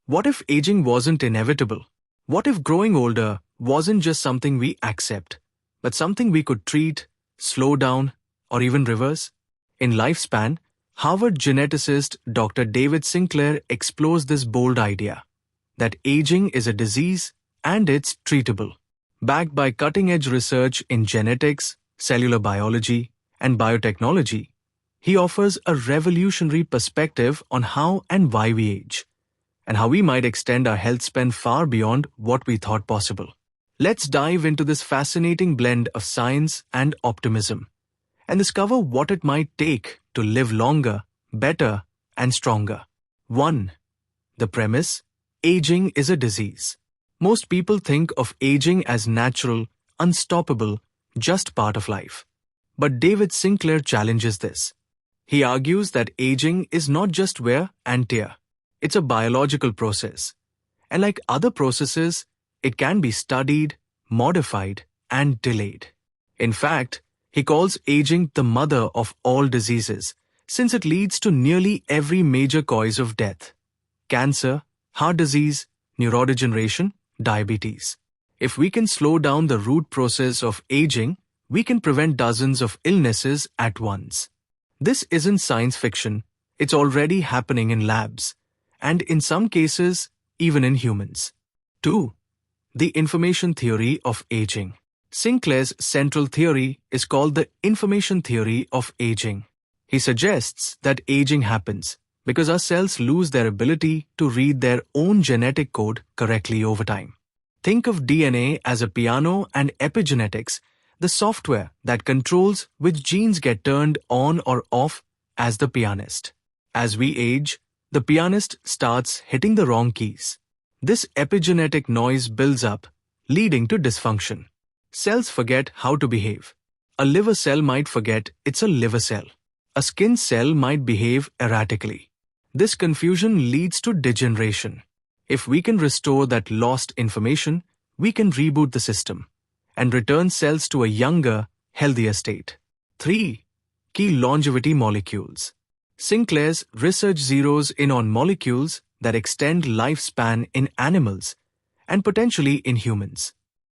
What if aging wasn't inevitable? What if growing older wasn't just something we accept, but something we could treat, slow down, or even reverse? In Lifespan, Harvard geneticist Dr. David Sinclair explores this bold idea that aging is a disease and it's treatable. Backed by cutting-edge research in genetics, cellular biology, and biotechnology, he offers a revolutionary perspective on how and why we age, and how we might extend our health span far beyond what we thought possible. Let's dive into this fascinating blend of science and optimism, and discover what it might take to live longer, better, and stronger. 1. The premise: aging is a disease. Most people think of aging as natural, unstoppable, just part of life. But David Sinclair challenges this. He argues that aging is not just wear and tear. It's a biological process. And like other processes, it can be studied, modified, and delayed. In fact, he calls aging the mother of all diseases, since it leads to nearly every major cause of death: cancer, heart disease, neurodegeneration, diabetes. If we can slow down the root process of aging, we can prevent dozens of illnesses at once. This isn't science fiction. It's already happening in labs, and in some cases, even in humans. 2. The information theory of aging. Sinclair's central theory is called the information theory of aging. He suggests that aging happens because our cells lose their ability to read their own genetic code correctly over time. Think of DNA as a piano and epigenetics, the software that controls which genes get turned on or off, as the pianist. As we age, the pianist starts hitting the wrong keys. This epigenetic noise builds up, leading to dysfunction. Cells forget how to behave. A liver cell might forget it's a liver cell. A skin cell might behave erratically. This confusion leads to degeneration. If we can restore that lost information, we can reboot the system and return cells to a younger, healthier state. 3. Key longevity molecules. Sinclair's research zeroes in on molecules that extend lifespan in animals and potentially in humans.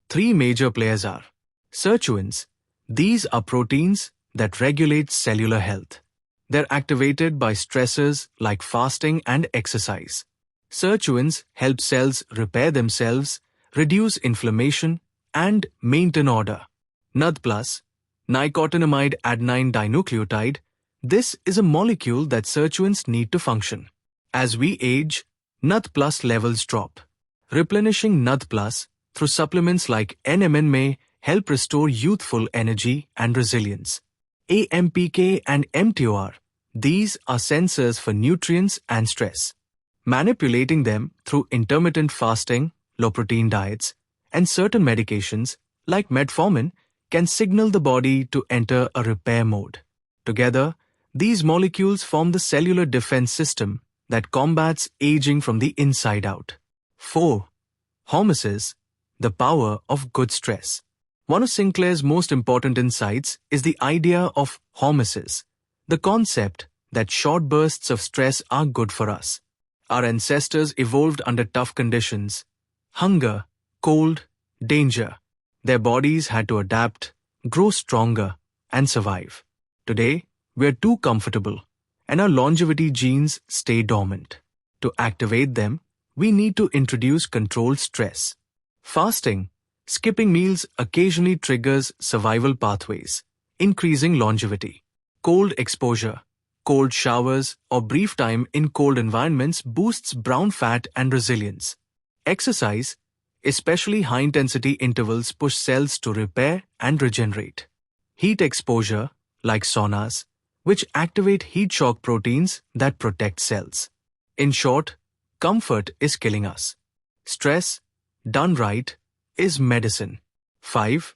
3 major players are sirtuins. These are proteins that regulate cellular health. They're activated by stressors like fasting and exercise. Sirtuins help cells repair themselves, reduce inflammation, and maintain order. NAD+, nicotinamide adenine dinucleotide. This is a molecule that sirtuins need to function. As we age, NAD+ levels drop. Replenishing NAD+ through supplements like NMN may help restore youthful energy and resilience. AMPK and mTOR. These are sensors for nutrients and stress. Manipulating them through intermittent fasting, low-protein diets, and certain medications like metformin can signal the body to enter a repair mode. Together, these molecules form the cellular defense system that combats aging from the inside out. 4. Hormesis, the power of good stress. One of Sinclair's most important insights is the idea of hormesis, the concept that short bursts of stress are good for us. Our ancestors evolved under tough conditions: hunger, cold, danger. Their bodies had to adapt, grow stronger, and survive. Today, we're too comfortable, and our longevity genes stay dormant. To activate them, we need to introduce controlled stress. Fasting, skipping meals occasionally triggers survival pathways, increasing longevity. Cold exposure, cold showers, or brief time in cold environments boosts brown fat and resilience. Exercise, especially high-intensity intervals, push cells to repair and regenerate. Heat exposure, like saunas, which activate heat shock proteins that protect cells. In short, comfort is killing us. Stress, done right, is medicine. 5.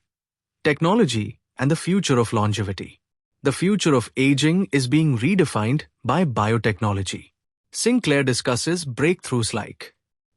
Technology and the future of longevity. The future of aging is being redefined by biotechnology. Sinclair discusses breakthroughs like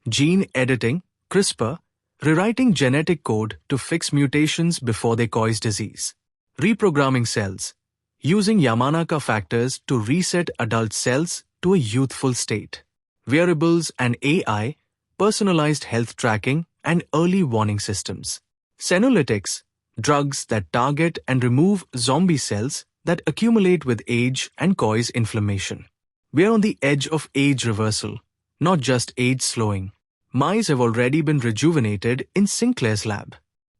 gene editing, CRISPR, rewriting genetic code to fix mutations before they cause disease; reprogramming cells, using Yamanaka factors to reset adult cells to a youthful state; wearables and AI, personalized health tracking, and early warning systems. Senolytics, drugs that target and remove zombie cells that accumulate with age and cause inflammation. We are on the edge of age reversal, not just age slowing. Mice have already been rejuvenated in Sinclair's lab.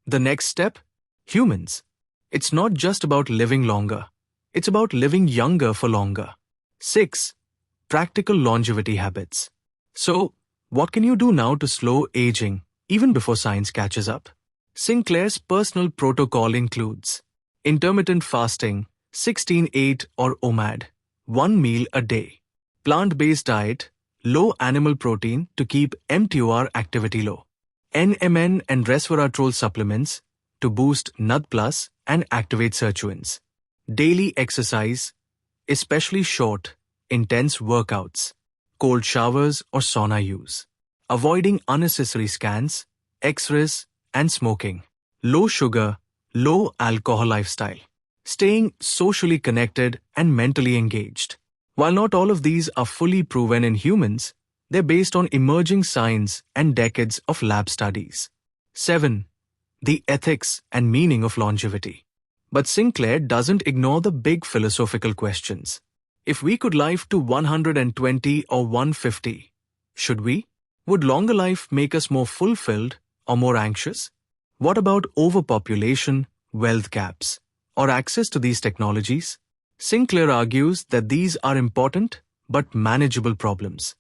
The next step? Humans. It's not just about living longer. It's about living younger for longer. 6. Practical longevity habits. So, what can you do now to slow aging, even before science catches up? Sinclair's personal protocol includes intermittent fasting, 16-8 or OMAD, 1 meal a day. Plant-based diet, low animal protein to keep mTOR activity low. NMN and resveratrol supplements to boost NAD+ and activate sirtuins. Daily exercise, especially short, intense workouts, cold showers or sauna use. Avoiding unnecessary scans, X-rays, and smoking. Low sugar, low alcohol lifestyle. Staying socially connected and mentally engaged. While not all of these are fully proven in humans, they're based on emerging science and decades of lab studies. 7. The ethics and meaning of longevity. But Sinclair doesn't ignore the big philosophical questions. If we could live to 120 or 150, should we? Would longer life make us more fulfilled or more anxious? What about overpopulation, wealth gaps, or access to these technologies? Sinclair argues that these are important but manageable problems.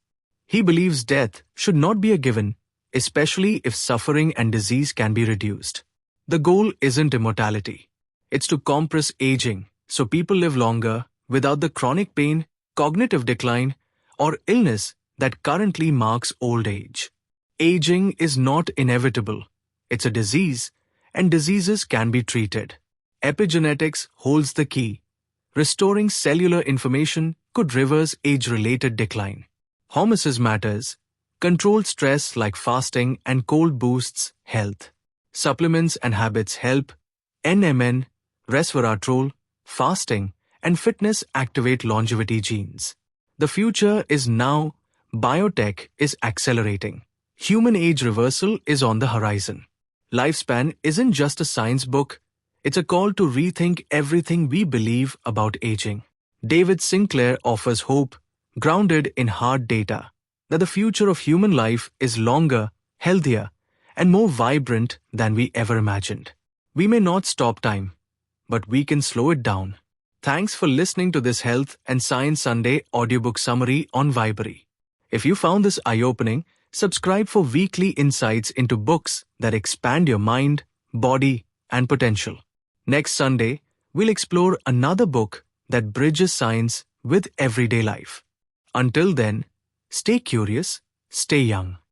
He believes death should not be a given, especially if suffering and disease can be reduced. The goal isn't immortality. It's to compress aging so people live longer without the chronic pain, cognitive decline, or illness that currently marks old age. Aging is not inevitable. It's a disease, and diseases can be treated. Epigenetics holds the key. Restoring cellular information could reverse age-related decline. Hormesis matters. Controlled stress like fasting and cold boosts health. Supplements and habits help. NMN, resveratrol, fasting, and fitness activate longevity genes. The future is now. Biotech is accelerating. Human age reversal is on the horizon. Lifespan isn't just a science book. It's a call to rethink everything we believe about aging. David Sinclair offers hope, grounded in hard data, that the future of human life is longer, healthier, and more vibrant than we ever imagined. We may not stop time, but we can slow it down. Thanks for listening to this Health and Science Sunday audiobook summary on Vibary. If you found this eye-opening, subscribe for weekly insights into books that expand your mind, body, and potential. Next Sunday, we'll explore another book that bridges science with everyday life. Until then, stay curious, stay young.